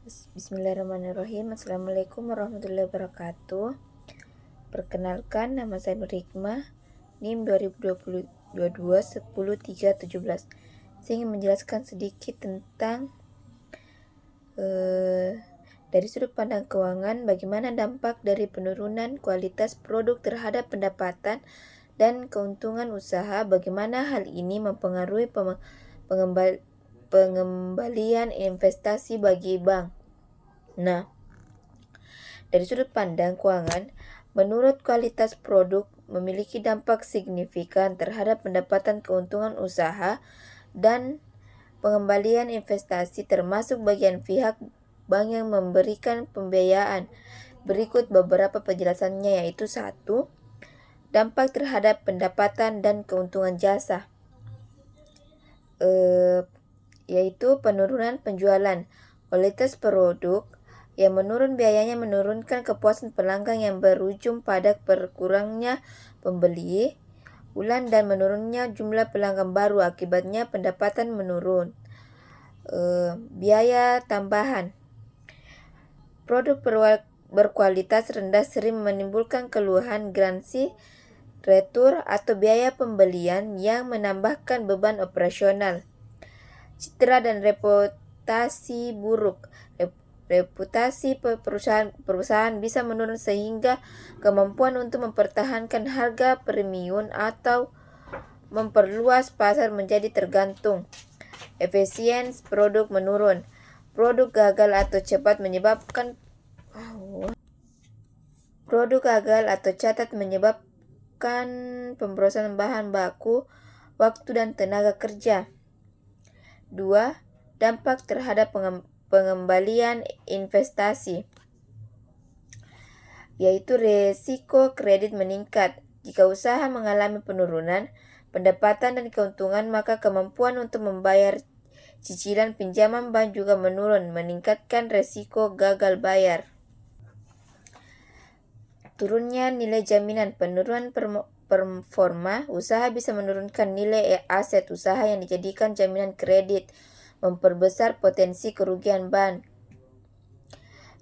Bismillahirrahmanirrahim. Assalamualaikum warahmatullahi wabarakatuh. Perkenalkan, nama saya Nur Hikmah, NIM 2022 10317. Saya ingin menjelaskan sedikit tentang dari sudut pandang keuangan, bagaimana dampak dari penurunan kualitas produk terhadap pendapatan dan keuntungan usaha, bagaimana hal ini mempengaruhi pengembalian investasi bagi bank. Nah, dari sudut pandang keuangan, menurut kualitas produk memiliki dampak signifikan terhadap pendapatan keuntungan usaha dan pengembalian investasi, termasuk bagian pihak bank yang memberikan pembiayaan. Berikut beberapa penjelasannya, yaitu 1. Dampak terhadap pendapatan dan keuntungan jasa, yaitu penurunan penjualan. Kualitas produk yang menurun biayanya menurunkan kepuasan pelanggan yang berujung pada berkurangnya pembeli ulang dan menurunnya jumlah pelanggan baru. Akibatnya pendapatan menurun. Biaya tambahan. Produk berkualitas rendah sering menimbulkan keluhan garansi, retur, atau biaya pembelian yang menambahkan beban operasional. Citra dan reputasi buruk. Reputasi perusahaan bisa menurun sehingga kemampuan untuk mempertahankan harga premium atau memperluas pasar menjadi tergantung. Efisiensi produk menurun. Produk gagal atau catat menyebabkan pemborosan bahan baku, waktu dan tenaga kerja. 2. Dampak terhadap pengembalian investasi, yaitu resiko kredit meningkat. Jika usaha mengalami penurunan pendapatan dan keuntungan, maka kemampuan untuk membayar cicilan pinjaman bank juga menurun, meningkatkan resiko gagal bayar. Turunnya nilai jaminan. Penurunan performa usaha bisa menurunkan nilai aset usaha yang dijadikan jaminan kredit, memperbesar potensi kerugian bank.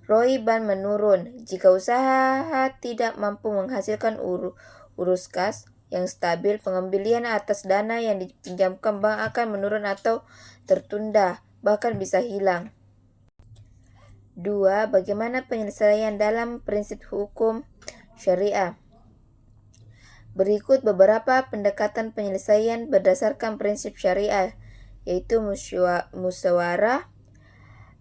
ROI bank menurun. Jika usaha tidak mampu menghasilkan urus kas yang stabil, pengembalian atas dana yang dipinjamkan bank akan menurun atau tertunda, bahkan bisa hilang. 2. Bagaimana penyelesaian dalam prinsip hukum syariah? Berikut beberapa pendekatan penyelesaian berdasarkan prinsip syariah, yaitu musyawarah.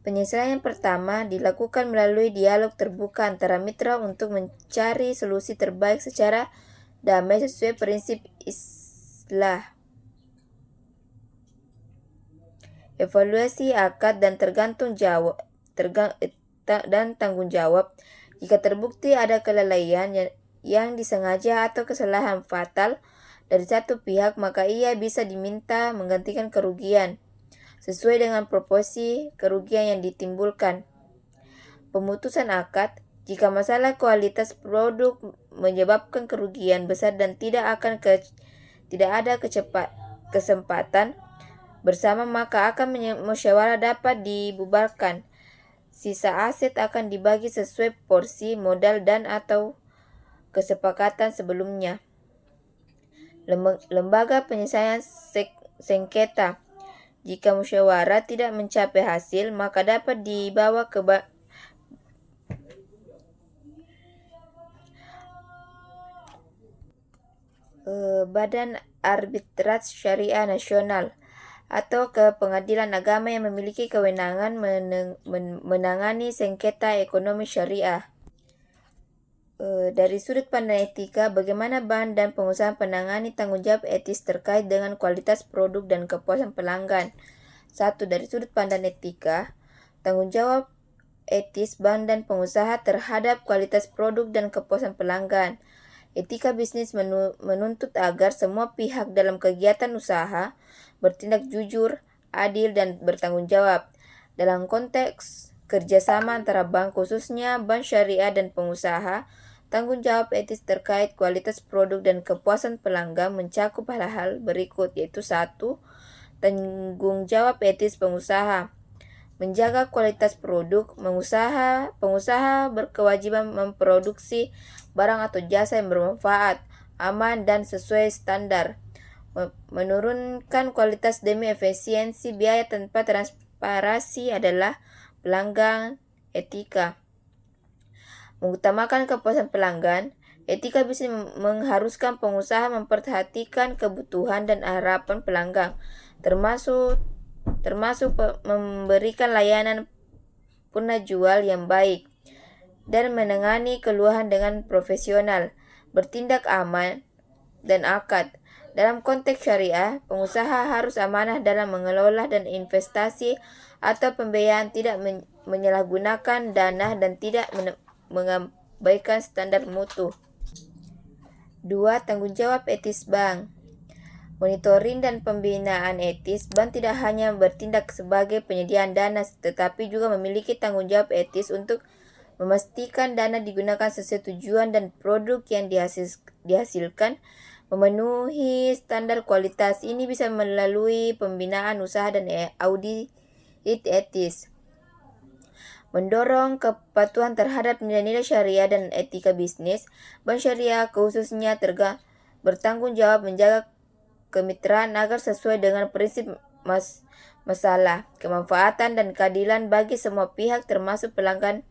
Penyelesaian pertama dilakukan melalui dialog terbuka antara mitra untuk mencari solusi terbaik secara damai sesuai prinsip islah. Evaluasi akad dan tanggung jawab. Jika terbukti ada kelalaian yang disengaja atau kesalahan fatal dari satu pihak, maka ia bisa diminta menggantikan kerugian sesuai dengan proporsi kerugian yang ditimbulkan. Pemutusan akad. Jika masalah kualitas produk menyebabkan kerugian besar dan tidak ada kesempatan bersama, maka akan musyawarah dapat dibubarkan. Sisa aset akan dibagi sesuai porsi modal dan atau kesepakatan sebelumnya. Lembaga penyelesaian sengketa. Jika musyawarah tidak mencapai hasil, maka dapat dibawa ke Badan Arbitrat Syariah Nasional atau ke pengadilan agama yang memiliki kewenangan menangani sengketa ekonomi syariah. Dari sudut pandang etika, bagaimana bank dan pengusaha menangani tanggung jawab etis terkait dengan kualitas produk dan kepuasan pelanggan? 1. Dari sudut pandang etika, tanggung jawab etis bank dan pengusaha terhadap kualitas produk dan kepuasan pelanggan. Etika bisnis menuntut agar semua pihak dalam kegiatan usaha bertindak jujur, adil, dan bertanggung jawab. Dalam konteks kerjasama antara bank, khususnya bank syariah dan pengusaha, tanggung jawab etis terkait kualitas produk dan kepuasan pelanggan mencakup hal-hal berikut, yaitu 1. Tanggung jawab etis pengusaha. menjaga kualitas produk, pengusaha berkewajiban memproduksi barang atau jasa yang bermanfaat, aman, dan sesuai standar. Menurunkan kualitas demi efisiensi biaya tanpa transparansi adalah pelanggan etika. Mengutamakan kepuasan pelanggan, etika bisa mengharuskan pengusaha memperhatikan kebutuhan dan harapan pelanggan, termasuk memberikan layanan punah jual yang baik, dan menangani keluhan dengan profesional, bertindak aman, dan akad. Dalam konteks syariah, pengusaha harus amanah dalam mengelola dan investasi atau pembiayaan, tidak menyalahgunakan dana, dan tidak mengabaikan standar mutu. 2. Tanggung jawab etis bank. Monitoring dan pembinaan etis, bank tidak hanya bertindak sebagai penyediaan dana, tetapi juga memiliki tanggung jawab etis untuk memastikan dana digunakan sesuai tujuan dan produk yang dihasilkan memenuhi standar kualitas. Ini bisa melalui pembinaan usaha dan audit etis. Mendorong kepatuhan terhadap nilai-nilai syariah dan etika bisnis, bank syariah khususnya bertanggung jawab menjaga kemitraan agar sesuai dengan prinsip masalah, kemanfaatan, dan keadilan bagi semua pihak termasuk pelanggan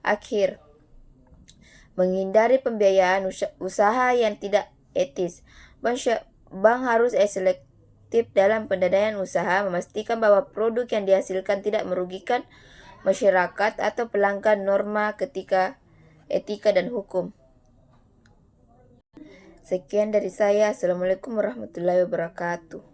akhir. Menghindari pembiayaan usaha yang tidak etis. Bank harus selektif dalam pendanaan usaha, memastikan bahwa produk yang dihasilkan tidak merugikan masyarakat atau pelanggan norma etika dan hukum. Sekian dari saya. Assalamualaikum warahmatullahi wabarakatuh.